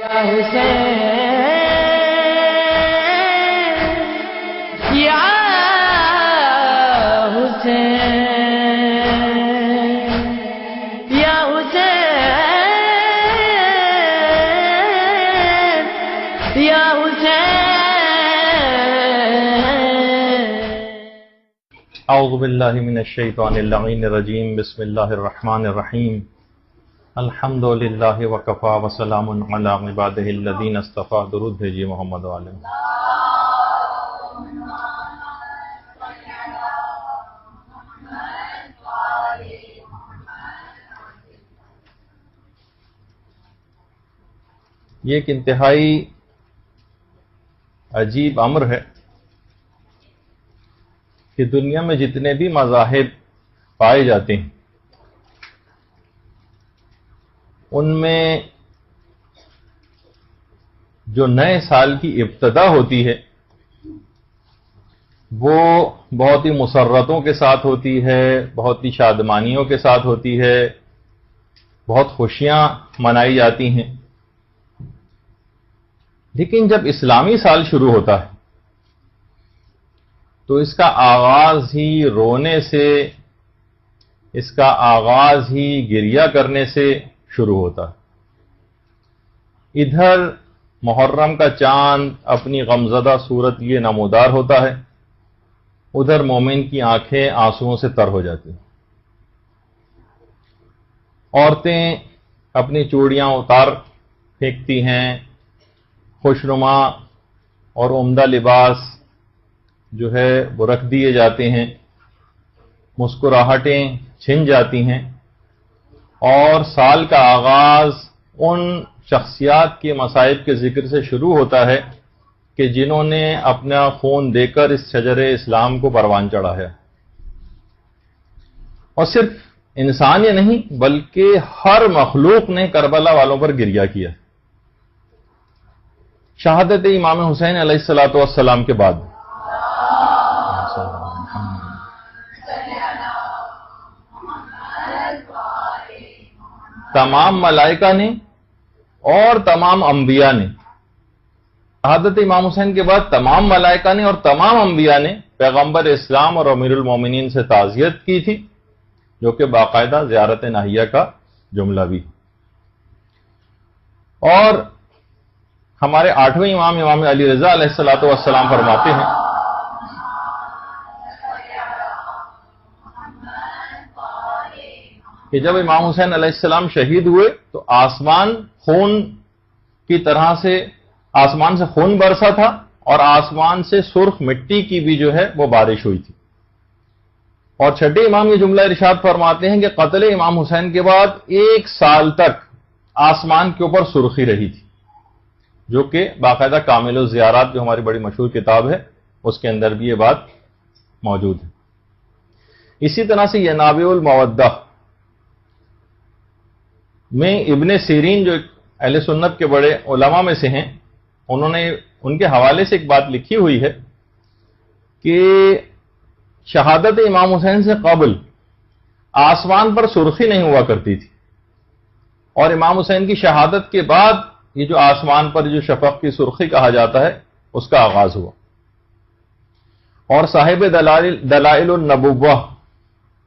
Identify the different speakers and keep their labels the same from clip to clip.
Speaker 1: اعوذ باللہ من الشیطان اللعین الرجیم بسم اللہ الرحمن الرحیم الحمد للہ وکفا وسلام علی عبادہ الذین اصطفی. درود بھیجیے محمد علیہ. یہ ایک انتہائی عجیب امر ہے کہ دنیا میں جتنے بھی مذاہب پائے جاتے ہیں ان میں جو نئے سال کی ابتدا ہوتی ہے وہ بہت ہی مسرتوں کے ساتھ ہوتی ہے، بہت ہی شادمانیوں کے ساتھ ہوتی ہے، بہت خوشیاں منائی جاتی ہیں. لیکن جب اسلامی سال شروع ہوتا ہے تو اس کا آغاز ہی رونے سے، اس کا آغاز ہی گریہ کرنے سے شروع ہوتا ہے. ادھر محرم کا چاند اپنی غمزدہ صورت یہ نمودار ہوتا ہے، ادھر مومن کی آنکھیں آنسوؤں سے تر ہو جاتی ہیں. عورتیں اپنی چوڑیاں اتار پھینکتی ہیں، خوشنما اور عمدہ لباس جو ہے وہ رکھ دیے جاتے ہیں، مسکراہٹیں چھن جاتی ہیں، اور سال کا آغاز ان شخصیات کے مصائب کے ذکر سے شروع ہوتا ہے کہ جنہوں نے اپنا خون دے کر اس شجر اسلام کو پروان چڑھایا. اور صرف انسان ہی نہیں بلکہ ہر مخلوق نے کربلا والوں پر گریہ کیا. شہادت امام حسین علیہ الصلوۃ والسلام کے بعد تمام ملائکہ نے اور تمام انبیاء نے، شہادت امام حسین کے بعد تمام ملائکہ نے اور تمام انبیاء نے پیغمبر اسلام اور امیر المومنین سے تعزیت کی تھی، جو کہ باقاعدہ زیارت ناہیہ کا جملہ بھی. اور ہمارے 8ویں امام علی رضا علیہ الصلوۃ والسلام فرماتے ہیں کہ جب امام حسین علیہ السلام شہید ہوئے تو آسمان خون کی طرح سے، آسمان سے خون برسا تھا اور آسمان سے سرخ مٹی کی بھی جو ہے وہ بارش ہوئی تھی. اور چھٹے امام یہ جملہ ارشاد فرماتے ہیں کہ قتل امام حسین کے بعد 1 سال تک آسمان کے اوپر سرخی رہی تھی، جو کہ باقاعدہ کامل الزیارات جو ہماری بڑی مشہور کتاب ہے اس کے اندر بھی یہ بات موجود ہے. اسی طرح سے ینابع المودہ میں ابن سیرین جو اہل سنت کے بڑے علماء میں سے ہیں، انہوں نے ان کے حوالے سے ایک بات لکھی ہوئی ہے کہ شہادت امام حسین سے قبل آسمان پر سرخی نہیں ہوا کرتی تھی، اور امام حسین کی شہادت کے بعد یہ جو آسمان پر جو شفق کی سرخی کہا جاتا ہے اس کا آغاز ہوا. اور صاحب دلائل النبوہ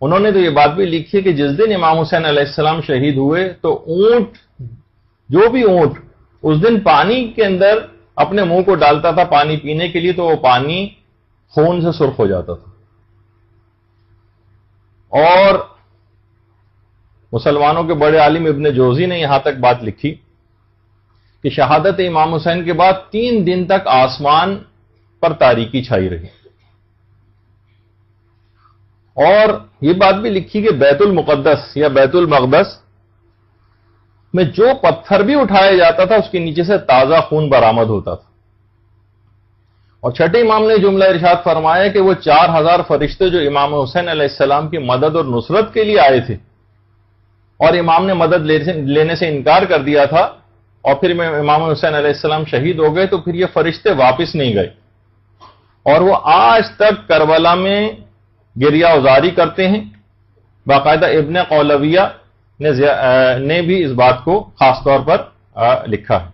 Speaker 1: انہوں نے تو یہ بات بھی لکھی ہے کہ جس دن امام حسین علیہ السلام شہید ہوئے تو اونٹ، جو بھی اونٹ اس دن پانی کے اندر اپنے منہ کو ڈالتا تھا پانی پینے کے لیے تو وہ پانی خون سے سرخ ہو جاتا تھا. اور مسلمانوں کے بڑے عالم ابن جوزی نے یہاں تک بات لکھی کہ شہادت امام حسین کے بعد 3 دن تک آسمان پر تاریکی چھائی رہی. اور یہ بات بھی لکھی کہ بیت المقدس یا بیت المقدس میں جو پتھر بھی اٹھایا جاتا تھا اس کے نیچے سے تازہ خون برآمد ہوتا تھا. اور چھٹے امام نے جملہ ارشاد فرمایا کہ وہ 4000 فرشتے جو امام حسین علیہ السلام کی مدد اور نصرت کے لیے آئے تھے اور امام نے مدد لینے سے انکار کر دیا تھا اور پھر امام حسین علیہ السلام شہید ہو گئے تو پھر یہ فرشتے واپس نہیں گئے اور وہ آج تک کربلا میں گریہ ازاری کرتے ہیں. باقاعدہ ابن قولویہ نے بھی اس بات کو خاص طور پر لکھا ہے.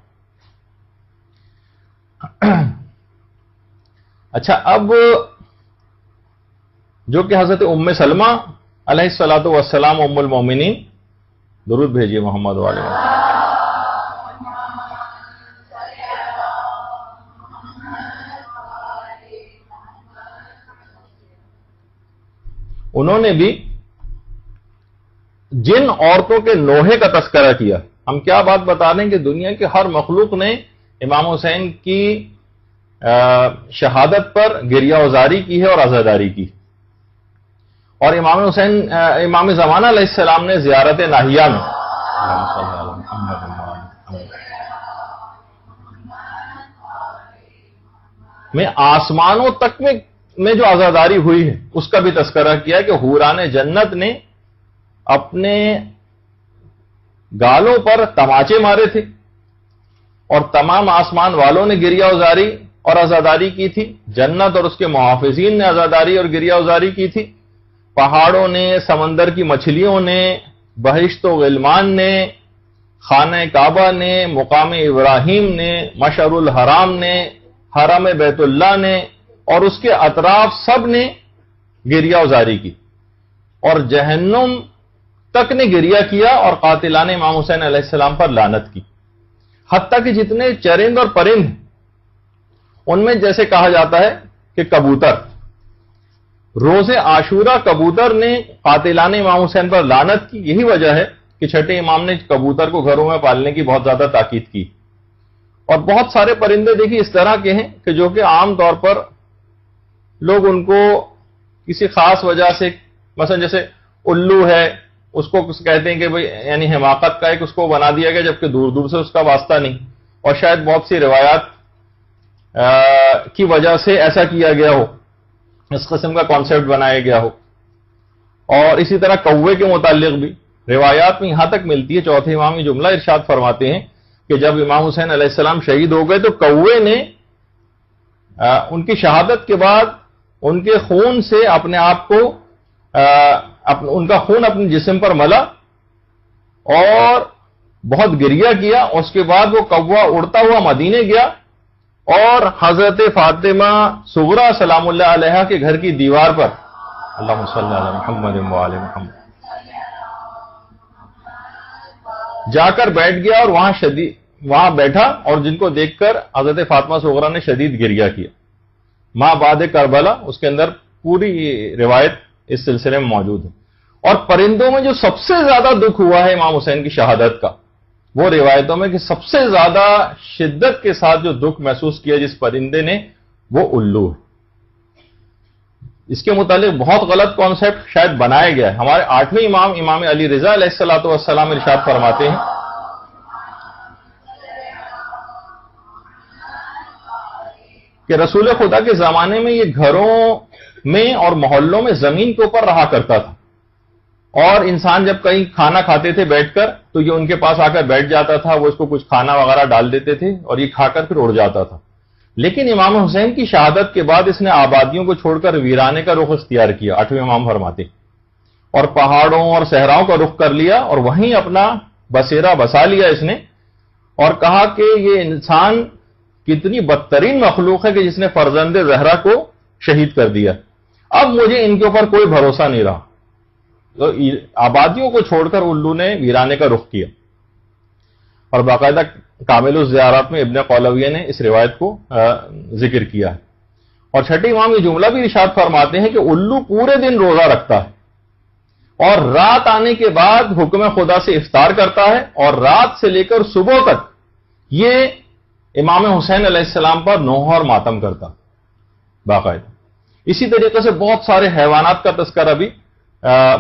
Speaker 1: اچھا، اب جو کہ حضرت ام سلمہ علیہ الصلوۃ والسلام ام المومنین، درود بھیجیے محمد والے وسلم، انہوں نے بھی جن عورتوں کے نوحے کا تذکرہ کیا، ہم کیا بات بتا رہے ہیں کہ دنیا کے ہر مخلوق نے امام حسین کی شہادت پر گریہ وزاری کی ہے اور عزاداری کی، اور امام حسین امام زمانہ علیہ السلام نے زیارت ناہیہ میں آسمانوں تک میں جو عزاداری ہوئی ہے اس کا بھی تذکرہ کیا کہ حوران جنت نے اپنے گالوں پر تماچے مارے تھے، اور تمام آسمان والوں نے گریہ وزاری اور عزاداری کی تھی، جنت اور اس کے محافظین نے عزاداری اور گریہ وزاری کی تھی، پہاڑوں نے، سمندر کی مچھلیوں نے، بہشت و غلمان نے، خانہ کعبہ نے، مقام ابراہیم نے، مشعر الحرام نے، حرم بیت اللہ نے اور اس کے اطراف سب نے گریہ وزاری کی، اور جہنم تک نے گریہ کیا اور قاتلان امام حسین علیہ السلام پر لعنت کی، حتیٰ کہ جتنے چرند اور پرند ان میں جیسے کہا جاتا ہے کہ کبوتر، روز عاشورہ کبوتر نے قاتلان امام حسین پر لعنت کی، یہی وجہ ہے کہ چھٹے امام نے کبوتر کو گھروں میں پالنے کی بہت زیادہ تاکید کی۔ اور بہت سارے پرندے دیکھیے اس طرح کے ہیں کہ جو کہ عام طور پر لوگ ان کو کسی خاص وجہ سے، مثلا جیسے الو ہے، اس کو کہتے ہیں کہ بھئی یعنی حماقت کا ایک اس کو بنا دیا گیا، جبکہ دور دور سے اس کا واسطہ نہیں، اور شاید بہت سی روایات کی وجہ سے ایسا کیا گیا ہو، اس قسم کا کانسیپٹ بنایا گیا ہو۔ اور اسی طرح کوے کے متعلق بھی روایات میں یہاں تک ملتی ہے، چوتھے امام یہ جملہ ارشاد فرماتے ہیں کہ جب امام حسین علیہ السلام شہید ہو گئے تو کوے نے ان کی شہادت کے بعد ان کے خون سے اپنے آپ کو ان کا خون اپنے جسم پر ملا اور بہت گریہ کیا، اور اس کے بعد وہ کوا اڑتا ہوا مدینے گیا اور حضرت فاطمہ صغریٰ سلام اللہ علیہا کے گھر کی دیوار پر اللہم صلی علی محمد و آل محمد جا کر بیٹھ گیا، اور وہاں بیٹھا، اور جن کو دیکھ کر حضرت فاطمہ صغریٰ نے شدید گریہ کیا۔ ماں بعد کربلا، اس کے اندر پوری روایت اس سلسلے میں موجود ہے۔ اور پرندوں میں جو سب سے زیادہ دکھ ہوا ہے امام حسین کی شہادت کا، وہ روایتوں میں کہ سب سے زیادہ شدت کے ساتھ جو دکھ محسوس کیا جس پرندے نے، وہ الو ہے۔ اس کے متعلق بہت غلط کانسیپٹ شاید بنایا گیا ہے۔ ہمارے 8ویں امام امام علی رضا علیہ الصلوۃ والسلام ارشاد فرماتے ہیں کہ رسول خدا کے زمانے میں یہ گھروں میں اور محلوں میں زمین کے اوپر رہا کرتا تھا، اور انسان جب کہیں کھانا کھاتے تھے بیٹھ کر تو یہ ان کے پاس آ کر بیٹھ جاتا تھا، وہ اس کو کچھ کھانا وغیرہ ڈال دیتے تھے اور یہ کھا کر پھر اڑ جاتا تھا۔ لیکن امام حسین کی شہادت کے بعد اس نے آبادیوں کو چھوڑ کر ویرانے کا رخ اختیار کیا، 8ویں امام فرماتے، اور پہاڑوں اور صحراؤں کا رخ کر لیا اور وہیں اپنا بسیرا بسا لیا اس نے، اور کہا کہ یہ انسان کتنی بدترین مخلوق ہے کہ جس نے فرزند زہرا کو شہید کر دیا، اب مجھے ان کے اوپر کوئی بھروسہ نہیں رہا۔ تو آبادیوں کو چھوڑ کر الو نے ویرانے کا رخ کیا، اور باقاعدہ کامل الزیارات میں ابن قولویہ نے اس روایت کو ذکر کیا ہے۔ اور چھٹے امام یہ جملہ بھی ارشاد فرماتے ہیں کہ الو پورے دن روزہ رکھتا ہے اور رات آنے کے بعد حکم خدا سے افطار کرتا ہے، اور رات سے لے کر صبح تک یہ امام حسین علیہ السلام پر نوحہ اور ماتم کرتا باقاعدہ۔ اسی طریقے سے بہت سارے حیوانات کا تذکرہ بھی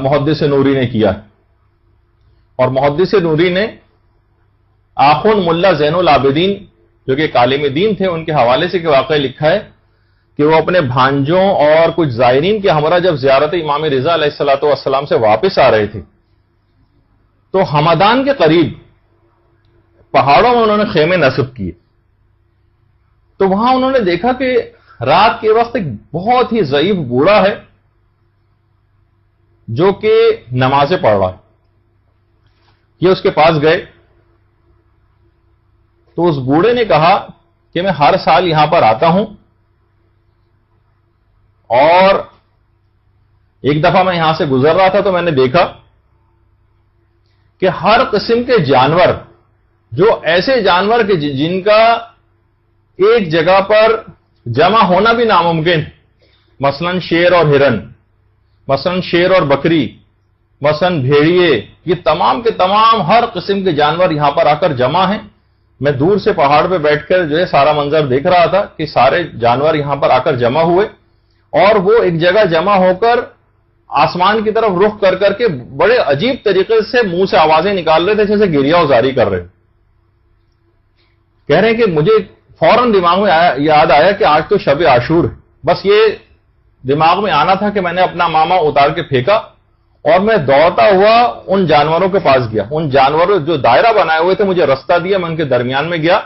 Speaker 1: محدث نوری نے کیا ہے، اور محدث نوری نے آخوند ملا زین العابدین جو کہ ایک عالم دین تھے، ان کے حوالے سے کہ واقعہ لکھا ہے کہ وہ اپنے بھانجوں اور کچھ زائرین کے ہمراہ جب زیارت امام رضا علیہ الصلوۃ والسلام سے واپس آ رہے تھے تو ہمدان کے قریب پہاڑوں میں انہوں نے خیمے نصب کیے، تو وہاں انہوں نے دیکھا کہ رات کے وقت ایک بہت ہی ضعیف بوڑھا ہے جو کہ نمازیں پڑھ رہا ہے۔ یہ اس کے پاس گئے تو اس بوڑھے نے کہا کہ میں ہر سال یہاں پر آتا ہوں اور ایک دفعہ میں یہاں سے گزر رہا تھا تو میں نے دیکھا کہ ہر قسم کے جانور، جو ایسے جانور کہ جن کا ایک جگہ پر جمع ہونا بھی ناممکن، مثلا شیر اور ہرن، مثلا شیر اور بکری، مثلا بھیڑیے، یہ تمام کے تمام ہر قسم کے جانور یہاں پر آ کر جمع ہیں۔ میں دور سے پہاڑ پہ بیٹھ کر جو ہے سارا منظر دیکھ رہا تھا کہ سارے جانور یہاں پر آ کر جمع ہوئے اور وہ ایک جگہ جمع ہو کر آسمان کی طرف رخ کر کر کے بڑے عجیب طریقے سے منہ سے آوازیں نکال رہے تھے، جیسے گریہ وزاری کر رہے۔ کہہ رہے ہیں کہ مجھے فوراً دماغ میں یاد آیا کہ آج تو شب عاشور ہے۔ بس یہ دماغ میں آنا تھا کہ میں نے اپنا ماما اتار کے پھینکا اور میں دوڑتا ہوا ان جانوروں کے پاس گیا۔ ان جانوروں جو دائرہ بنائے ہوئے تھے مجھے رستہ دیا، میں ان کے درمیان میں گیا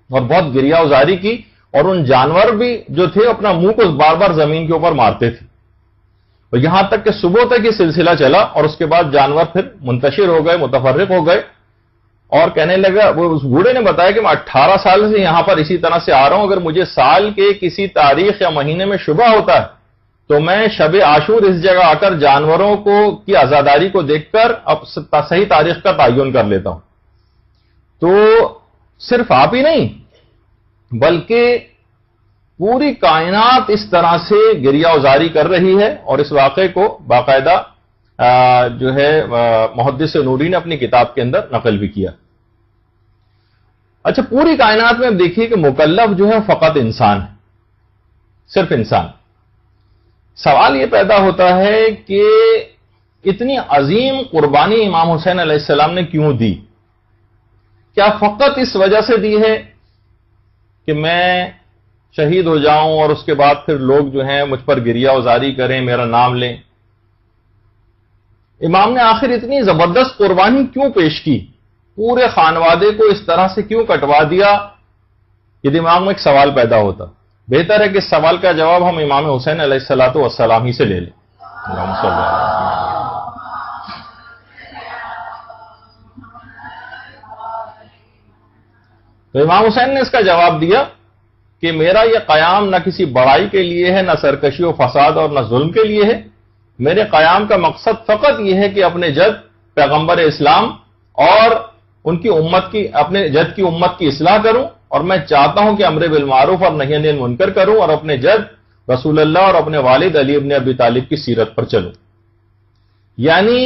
Speaker 1: اور بہت گریہ وزاری کی، اور ان جانور بھی جو تھے اپنا منہ کو بار بار زمین کے اوپر مارتے تھے، اور یہاں تک کہ صبح تک یہ سلسلہ چلا، اور اس کے بعد جانور پھر منتشر ہو گئے، متفرق ہو گئے، اور کہنے لگا، وہ اس بوڑھے نے بتایا کہ میں 18 سال سے یہاں پر اسی طرح سے آ رہا ہوں، اگر مجھے سال کے کسی تاریخ یا مہینے میں شبہ ہوتا ہے تو میں شب عاشور اس جگہ آ کر جانوروں کی عزاداری کو دیکھ کر اب صحیح تاریخ کا تعین کر لیتا ہوں۔ تو صرف آپ ہی نہیں بلکہ پوری کائنات اس طرح سے گریہ وزاری کر رہی ہے، اور اس واقعے کو باقاعدہ جو ہے محدث نوری نے اپنی کتاب کے اندر نقل بھی کیا۔ اچھا، پوری کائنات میں اب دیکھیے کہ مکلف جو ہے فقط انسان ہے، صرف انسان۔ سوال یہ پیدا ہوتا ہے کہ اتنی عظیم قربانی امام حسین علیہ السلام نے کیوں دی؟ کیا فقط اس وجہ سے دی ہے کہ میں شہید ہو جاؤں اور اس کے بعد پھر لوگ جو ہیں مجھ پر گریہ وزاری کریں، میرا نام لیں؟ امام نے آخر اتنی زبردست قربانی کیوں پیش کی؟ پورے خانوادے کو اس طرح سے کیوں کٹوا دیا؟ یہ دماغ میں ایک سوال پیدا ہوتا۔ بہتر ہے کہ اس سوال کا جواب ہم امام حسین علیہ الصلوۃ والسلام ہی سے لے لیں۔ اللہم صلی اللہ علیہ وسلم۔ تو امام حسین نے اس کا جواب دیا کہ میرا یہ قیام نہ کسی بڑائی کے لیے ہے، نہ سرکشی و فساد اور نہ ظلم کے لیے ہے۔ میرے قیام کا مقصد فقط یہ ہے کہ اپنے جد پیغمبر اسلام اور ان کی امت کی، اپنے جد کی امت کی اصلاح کروں، اور میں چاہتا ہوں کہ امر بالمعروف اور نہی عن المنکر کروں، اور اپنے جد رسول اللہ اور اپنے والد علی ابن ابی طالب کی سیرت پر چلوں۔ یعنی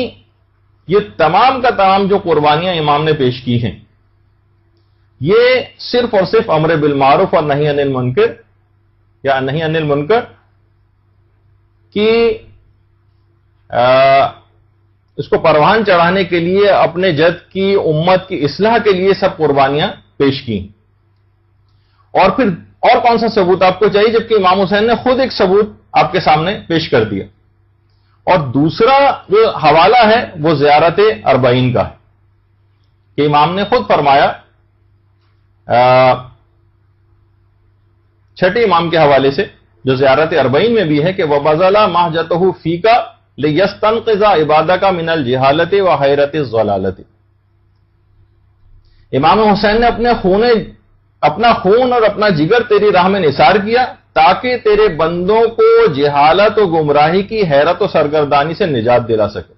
Speaker 1: یہ تمام کا تمام جو قربانیاں امام نے پیش کی ہیں، یہ صرف اور صرف امر بالمعروف اور نہی عن المنکر یا نہی عن المنکر کی اس کو پروان چڑھانے کے لیے، اپنے جد کی امت کی اصلاح کے لیے سب قربانیاں پیش کی۔ اور پھر اور کون سا ثبوت آپ کو چاہیے، جبکہ امام حسین نے خود ایک ثبوت آپ کے سامنے پیش کر دیا۔ اور دوسرا جو حوالہ ہے وہ زیارت اربعین کا ہے کہ امام نے خود فرمایا، چھٹے امام کے حوالے سے جو زیارت اربعین میں بھی ہے کہ وَبَذَلَ مَحْجَتَهُ فِيكَ لِيَسْتَنْقِذَ عِبَادَكَ مِنَ الْجِهَالَةِ وَحَيْرَةِ الضَّلَالَةِ۔ امام حسین نے اپنا خون اور اپنا جگر تیری راہ میں نثار کیا تاکہ تیرے بندوں کو جہالت و گمراہی کی حیرت و سرگردانی سے نجات دلا سکے۔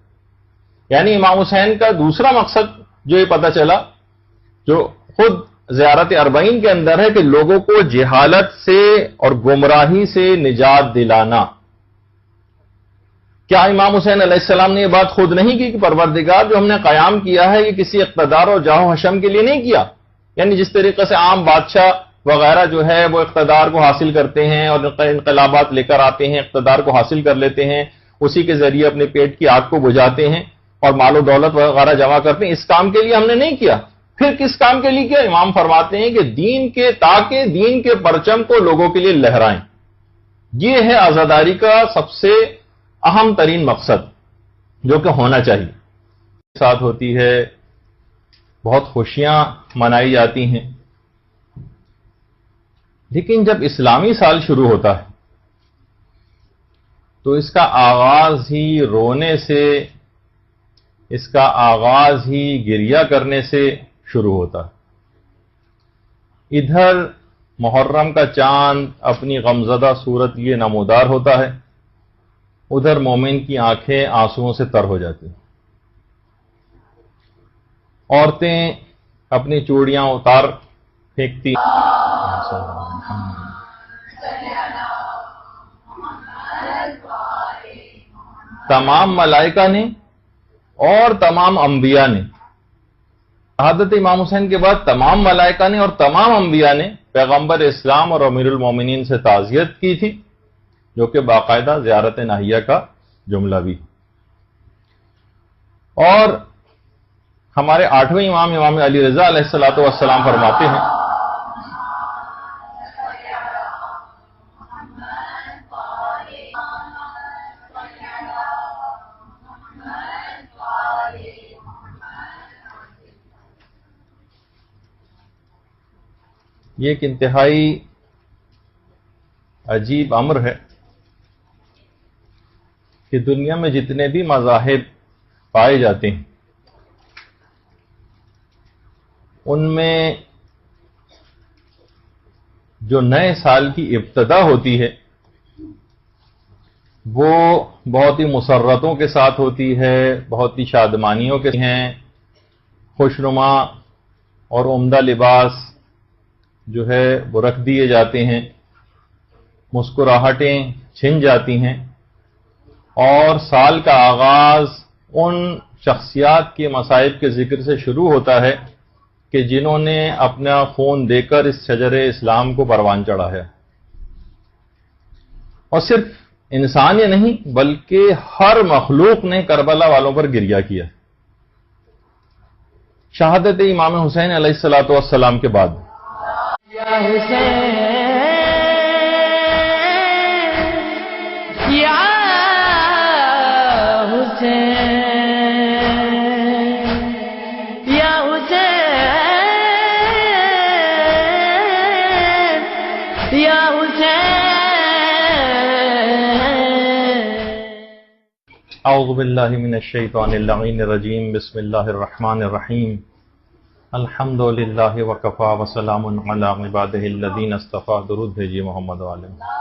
Speaker 1: یعنی امام حسین کا دوسرا مقصد جو یہ پتہ چلا، جو خود زیارت اربعین کے اندر ہے، کہ لوگوں کو جہالت سے اور گمراہی سے نجات دلانا۔ کیا امام حسین علیہ السلام نے یہ بات خود نہیں کی کہ پروردگار جو ہم نے قیام کیا ہے یہ کسی اقتدار اور جاہ و حشم کے لیے نہیں کیا؟ یعنی جس طریقے سے عام بادشاہ وغیرہ جو ہے وہ اقتدار کو حاصل کرتے ہیں اور انقلابات لے کر آتے ہیں، اقتدار کو حاصل کر لیتے ہیں، اسی کے ذریعے اپنے پیٹ کی آگ کو بجھاتے ہیں اور مال و دولت وغیرہ جمع کرتے ہیں، اس کام کے لیے ہم نے نہیں کیا۔ پھر کس کام کے لیے کیا؟ امام فرماتے ہیں کہ تاکہ دین کے پرچم کو لوگوں کے لیے لہرائیں۔ یہ ہے عزاداری کا سب سے اہم ترین مقصد جو کہ ہونا چاہیے۔ ساتھ ہوتی ہے، بہت خوشیاں منائی جاتی ہیں، لیکن جب اسلامی سال شروع ہوتا ہے تو اس کا آغاز ہی رونے سے، اس کا آغاز ہی گریہ کرنے سے شروع ہوتا ہے۔ ادھر محرم کا چاند اپنی غمزدہ صورت یہ نمودار ہوتا ہے، ادھر مومن کی آنکھیں آنسوؤں سے تر ہو جاتی ہیں۔ عورتیں اپنی چوڑیاں اتار پھینکتی، تمام ملائکہ نے اور تمام انبیاء نے، شہادت امام حسین کے بعد تمام ملائکہ نے اور تمام انبیاء نے پیغمبر اسلام اور امیر المومنین سے تعزیت کی تھی، جو کہ باقاعدہ زیارت ناہیہ کا جملہ بھی۔ اور ہمارے 8ویں امام امام علی رضا علیہ الصلوۃ والسلام فرماتے ہیں یہ ایک انتہائی عجیب امر ہے کہ دنیا میں جتنے بھی مذاہب پائے جاتے ہیں ان میں جو نئے سال کی ابتدا ہوتی ہے وہ بہت ہی مسرتوں کے ساتھ ہوتی ہے، بہت ہی شادمانیوں کے ہیں، خوشنما اور عمدہ لباس جو ہے وہ رکھ دیے جاتے ہیں، مسکراہٹیں چھن جاتی ہیں، اور سال کا آغاز ان شخصیات کے مصائب کے ذکر سے شروع ہوتا ہے کہ جنہوں نے اپنا خون دے کر اس شجر اسلام کو پروان چڑھا ہے۔ اور صرف انسان ہی نہیں بلکہ ہر مخلوق نے کربلا والوں پر گریہ کیا۔ شہادت امام حسین علیہ الصلوۃ والسلام کے بعد
Speaker 2: یا حسین یا حسین یا حسین یا حسین۔
Speaker 1: اعوذ باللہ من الشیطان اللعین الرجیم، بسم اللہ الرحمن الرحیم، الحمد للہ وکفا وسلام علی عبادہ الذین اصطفیٰ۔ درود بھیجیے محمد علیہ۔